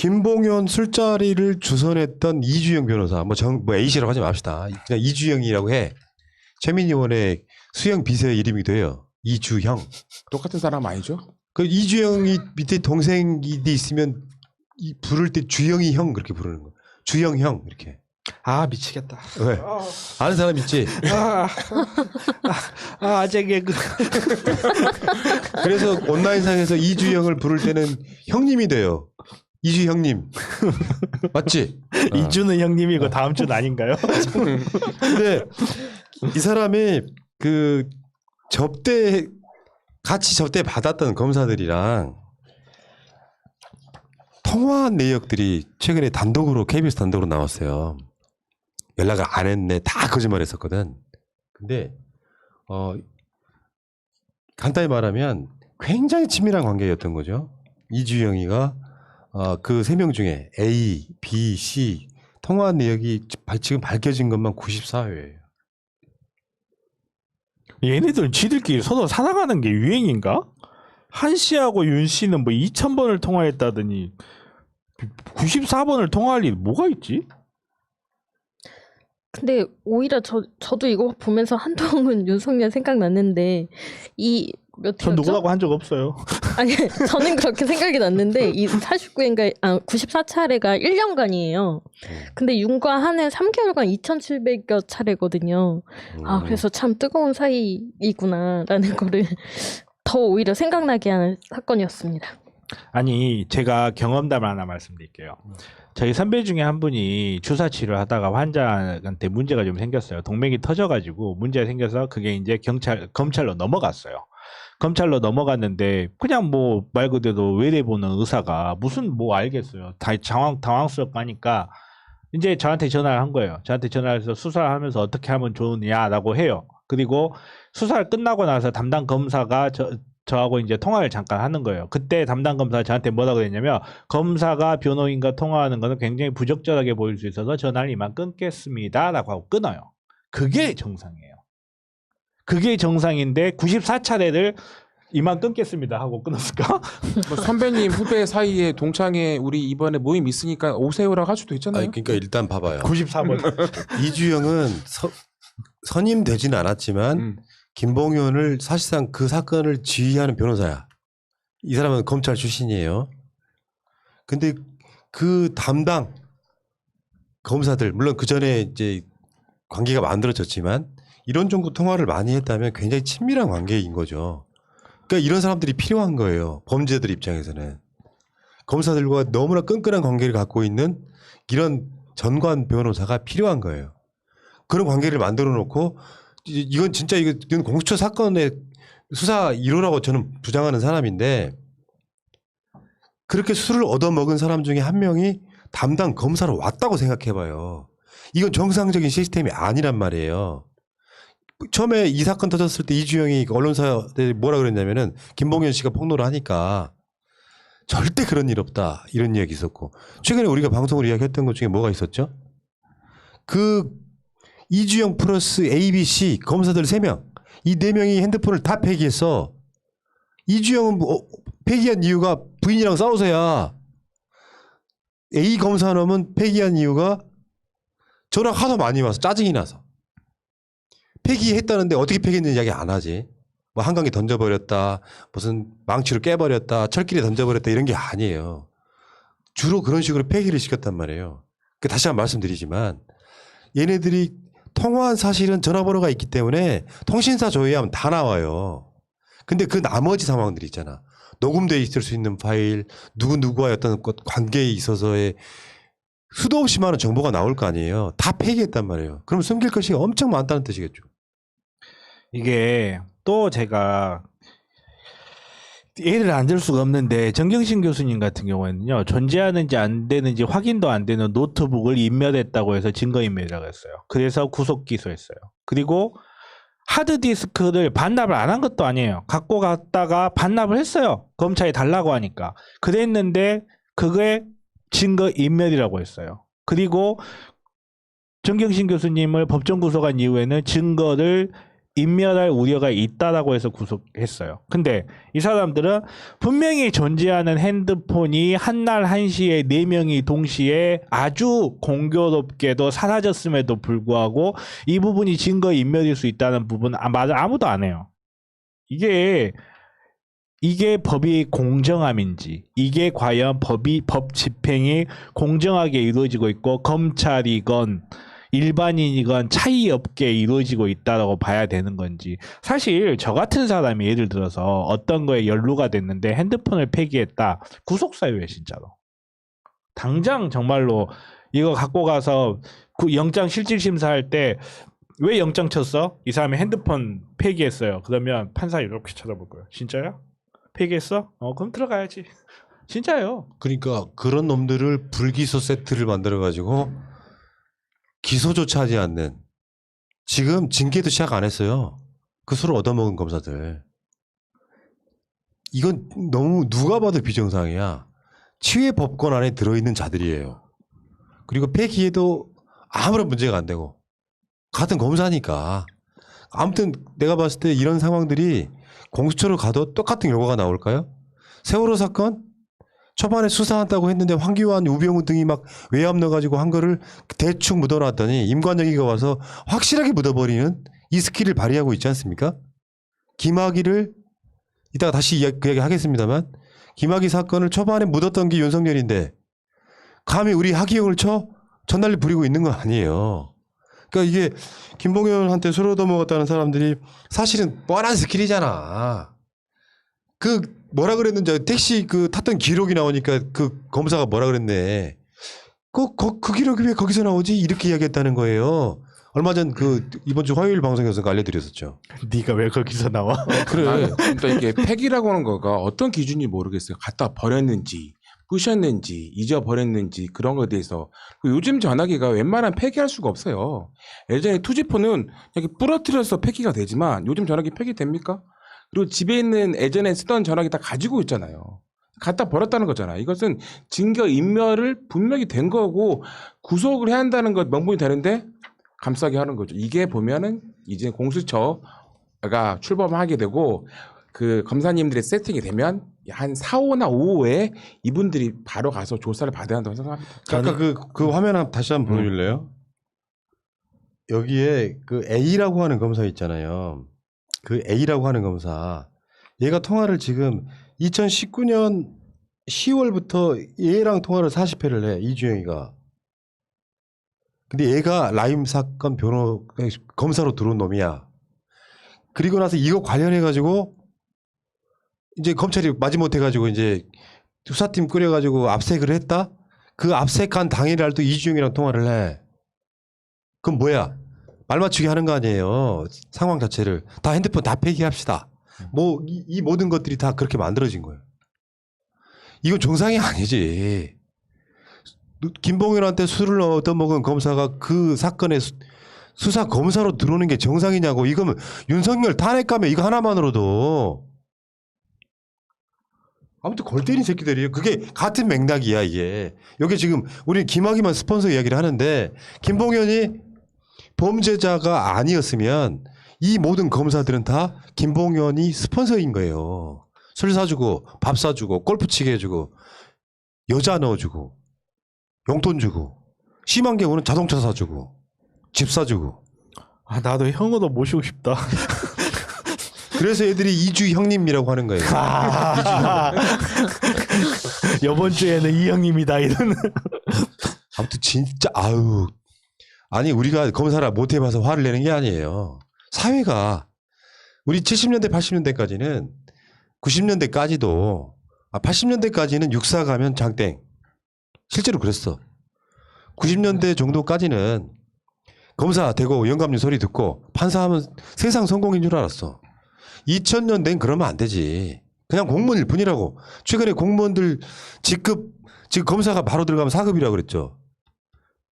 김봉현 술자리를 주선했던 이주영 변호사, 뭐 A씨라고 하지 맙시다. 그냥 이주영이라고 해. 최민희 의원의 수영 비서의 이름이 돼요. 이주형. 똑같은 사람 아니죠? 그 이주영이 밑에 동생이 있으면 부를 때 주영이 형 그렇게 부르는 거. 주영 형 이렇게. 아 미치겠다. 왜? 아는 사람 있지? 아재 개그. 그래서 온라인상에서 이주영을 부를 때는 형님이 돼요. 이주 형님. 맞지? 이주는 형님이고 다음 주는 아닌가요? 근데 이 사람이 그 같이 접대 받았던 검사들이랑 통화한 내역들이 최근에 단독으로 KBS 단독으로 나왔어요. 연락을 안 했네. 다 거짓말했었거든. 근데 간단히 말하면 굉장히 친밀한 관계였던 거죠. 이주영이가 그 3명 중에 A, B, C 통화한 내역이 지금 밝혀진 것만 94회예요. 얘네들은 지들끼리 서로 살아가는 게 유행인가? 한 씨하고 윤 씨는 뭐 2000번을 통화했다더니 94번을 통화할 일이 뭐가 있지? 근데 오히려 저도 이거 보면서 한동훈 윤석열 생각났는데 이 몇 전 회였죠? 누구라고 한 적 없어요. 아니 저는 그렇게 생각이 났는데 이 49회인가 94차례가 1년간이에요. 근데 윤과 한해 3개월간 2,700여 차례거든요. 아 그래서 참 뜨거운 사이이구나라는 거를 더 오히려 생각나게 하는 사건이었습니다. 아니 제가 경험담을 하나 말씀드릴게요. 저희 선배 중에 한 분이 주사 치료를 하다가 환자한테 문제가 좀 생겼어요. 동맥이 터져가지고 문제가 생겨서 그게 이제 검찰로 넘어갔어요. 검찰로 넘어갔는데 그냥 뭐 말 그대로 외래 보는 의사가 무슨 뭐 알겠어요. 다 당황스럽고 하니까 이제 저한테 전화를 한 거예요. 저한테 전화를 해서 수사를 하면서 어떻게 하면 좋으냐라고 해요. 그리고 수사를 끝나고 나서 담당 검사가 저하고 이제 통화를 잠깐 하는 거예요. 그때 담당 검사가 저한테 뭐라고 그랬냐면 검사가 변호인과 통화하는 것은 굉장히 부적절하게 보일 수 있어서 전화를 이만 끊겠습니다 라고 하고 끊어요. 그게 정상이에요. 그게 정상인데 94차례를 이만 끊겠습니다 하고 끊었을까? 뭐 선배님 후배 사이에 동창회 우리 이번에 모임 있으니까 오세요라고 할 수도 있잖아요. 그러니까 일단 봐봐요. 94번. 이주영은 선임되지는 않았지만 김봉현을 사실상 그 사건을 지휘하는 변호사야. 이 사람은 검찰 출신이에요. 근데 그 담당 검사들 물론 그 전에 이제 관계가 만들어졌지만 이런 정도 통화를 많이 했다면 굉장히 친밀한 관계인 거죠. 그러니까 이런 사람들이 필요한 거예요. 범죄들 입장에서는. 검사들과 너무나 끈끈한 관계를 갖고 있는 이런 전관 변호사가 필요한 거예요. 그런 관계를 만들어 놓고 이건 진짜 이건 공수처 사건의 수사 1호라고 저는 주장하는 사람인데 그렇게 술을 얻어먹은 사람 중에 한 명이 담당 검사로 왔다고 생각해봐요. 이건 정상적인 시스템이 아니란 말이에요. 처음에 이 사건 터졌을 때 이주영이 언론사에 뭐라 그랬냐면은 김봉현 씨가 폭로를 하니까 절대 그런 일 없다 이런 이야기 있었고 최근에 우리가 방송으로 이야기했던 것 중에 뭐가 있었죠? 그 이주영 플러스 A, B, C 검사들 3명 이 4명이 핸드폰을 다 폐기했어. 이주영은 폐기한 이유가 부인이랑 싸워서야. A 검사놈은 폐기한 이유가 전화가 하도 많이 와서 짜증이 나서. 폐기했다는데 어떻게 폐기했는지 이야기 안 하지. 뭐 한강에 던져버렸다. 무슨 망치로 깨버렸다. 철길에 던져버렸다. 이런 게 아니에요. 주로 그런 식으로 폐기를 시켰단 말이에요. 다시 한번 말씀드리지만 얘네들이 통화한 사실은 전화번호가 있기 때문에 통신사 조회하면 다 나와요. 근데 그 나머지 상황들이 있잖아. 녹음되어 있을 수 있는 파일, 누구와의 어떤 관계에 있어서의 수도 없이 많은 정보가 나올 거 아니에요. 다 폐기했단 말이에요. 그럼 숨길 것이 엄청 많다는 뜻이겠죠. 이게 또 제가 예를 안 들 수가 없는데 정경심 교수님 같은 경우에는요. 존재하는지 안 되는지 확인도 안 되는 노트북을 인멸했다고 해서 증거인멸이라고 했어요. 그래서 구속 기소했어요. 그리고 하드디스크를 반납을 안 한 것도 아니에요. 갖고 갔다가 반납을 했어요. 검찰이 달라고 하니까. 그랬는데 그게 증거인멸이라고 했어요. 그리고 정경심 교수님을 법정 구속한 이후에는 증거를 인멸할 우려가 있다라고 해서 구속했어요. 근데 이 사람들은 분명히 존재하는 핸드폰이 한날 한시에 4명이 동시에 아주 공교롭게도 사라졌음에도 불구하고 이 부분이 증거 인멸일 수 있다는 부분 말을 아무도 안 해요. 이게 법이 공정함인지, 이게 과연 법 집행이 공정하게 이루어지고 있고 검찰이건 일반인이건 차이 없게 이루어지고 있다고 봐야 되는 건지. 사실 저 같은 사람이 예를 들어서 어떤 거에 연루가 됐는데 핸드폰을 폐기했다. 구속사유예요, 진짜로. 당장 정말로 이거 갖고 가서 영장 실질 심사할 때 왜 영장 쳤어? 이 사람이 핸드폰 폐기했어요. 그러면 판사 이렇게 쳐다볼 거예요. 진짜야? 폐기했어? 그럼 들어가야지. 진짜요. 그러니까 그런 놈들을 불기소 세트를 만들어 가지고 기소조차 하지 않는, 지금 징계도 시작 안 했어요. 그 술을 얻어먹은 검사들. 이건 너무 누가 봐도 비정상이야. 치외 법권 안에 들어있는 자들이에요. 그리고 폐기해도 아무런 문제가 안 되고 같은 검사니까. 아무튼 내가 봤을 때 이런 상황들이 공수처로 가도 똑같은 결과가 나올까요? 세월호 사건 초반에 수사한다고 했는데 황교안, 우병우 등이 막 외압 넣어가지고 한 거를 대충 묻어놨더니 임관영이가 와서 확실하게 묻어버리는 이 스킬을 발휘하고 있지 않습니까? 김학의를 이따가 다시 그 이야기 하겠습니다만, 김학의 사건을 초반에 묻었던 게 윤석열인데 감히 우리 하기영을 쳐 전날리 부리고 있는 건 아니에요. 그러니까 이게 김봉현한테 술 얻어먹었다는 사람들이 사실은 뻔한 스킬이잖아. 그 뭐라 그랬는지 택시 그 탔던 기록이 나오니까 그 검사가 뭐라 그랬네. 그 기록이 왜 거기서 나오지? 이렇게 이야기했다는 거예요. 얼마 전 그 이번 주 화요일 방송에서 알려드렸었죠. 네가 왜 거기서 나와? 그래. 그러니까 이게 폐기라고 하는 거가 어떤 기준이 모르겠어요. 갖다 버렸는지, 부셨는지, 잊어버렸는지 그런 거에 대해서. 요즘 전화기가 웬만하면 폐기할 수가 없어요. 예전에 투지폰은 이렇게 부러뜨려서 폐기가 되지만 요즘 전화기 폐기됩니까? 그리고 집에 있는 예전에 쓰던 전화기 다 가지고 있잖아요. 갖다 버렸다는 거잖아. 이것은 증거 인멸을 분명히 된 거고 구속을 해야 한다는 것 명분이 되는데 감싸게 하는 거죠. 이게 보면은 이제 공수처가 출범하게 되고 그 검사님들의 세팅이 되면 한 4, 5나 5에 이분들이 바로 가서 조사를 받아야 한다고 생각합니다. 아까 그 화면 한번 다시 한번 보여줄래요? 여기에 그 A라고 하는 검사 있잖아요. 그 A라고 하는 검사, 얘가 통화를 지금 2019년 10월부터 얘랑 통화를 40회를 해, 이주영이가. 근데 얘가 라임 사건 검사로 들어온 놈이야. 그리고 나서 이거 관련해 가지고 이제 검찰이 마지못해 가지고 이제 수사팀 꾸려 가지고 압색을 했다. 그 압색한 당일날 또 이주영이랑 통화를 해. 그럼 뭐야? 말 맞추기 하는 거 아니에요. 상황 자체를 다 핸드폰 다 폐기합시다. 뭐 이 모든 것들이 다 그렇게 만들어진 거예요. 이건 정상이 아니지. 김봉현한테 술을 얻어먹은 검사가 그 사건의 수사 검사로 들어오는 게 정상이냐고. 이거면 윤석열 탄핵감에 이거 하나만으로도. 아무튼 골 때린 새끼들이에요. 그게 같은 맥락이야 이게. 여기 지금 우리 김학의만 스폰서 이야기를 하는데 김봉현이 범죄자가 아니었으면 이 모든 검사들은 다 김봉현이 스폰서인 거예요. 술 사주고 밥 사주고 골프 치게 해주고 여자 넣어주고 용돈 주고, 심한 경우는 자동차 사주고 집 사주고. 아, 나도 형으로 모시고 싶다. 그래서 애들이 이주 형님이라고 하는 거예요. 이번 주에는 이 형님이다 이런. 아무튼 진짜 아니 우리가 검사를 못 해봐서 화를 내는 게 아니에요. 사회가 우리 70년대 80년대까지는 90년대까지도 80년대까지는 육사 가면 장땡. 실제로 그랬어. 90년대 정도까지는 검사 되고 영감님 소리 듣고 판사하면 세상 성공인 줄 알았어. 2000년대는 그러면 안 되지. 그냥 공무원일 뿐이라고. 최근에 공무원들 직급, 지금 검사가 바로 들어가면 4급이라고 그랬죠.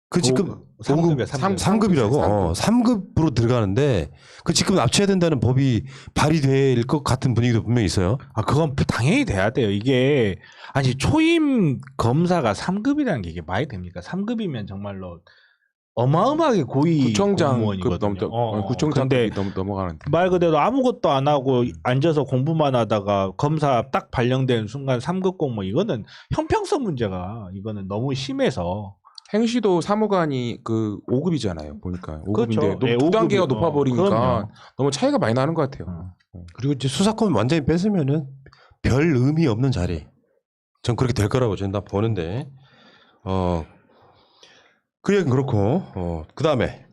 그 직급 3급이야, 3급이라고. 3급으로 들어가는데 그 직급 납치해야 된다는 법이 발의될 것 같은 분위기도 분명히 있어요. 아, 그건 당연히 돼야 돼요. 이게 아니 초임 검사가 3급이라는 게 이게 말이 됩니까? 3급이면 정말로 어마어마하게 고위 구청장급 공무원이거든요. 구청장급이 근데 넘어가는데. 말 그대로 아무것도 안 하고 앉아서 공부만 하다가 검사 딱 발령되는 순간 3급 공무원 이거는 형평성 문제가 이거는 너무 심해서 행시도 사무관이 그 5급이잖아요. 보니까 5급인데 그렇죠. 예, 두 단계가 5급이요. 높아버리니까 그럼요. 너무 차이가 많이 나는 것 같아요. 그리고 이제 수사권 완전히 뺏으면은 별 의미 없는 자리. 전 그렇게 될 거라고 저는 다 보는데. 그 얘기는 그렇고. 그 다음에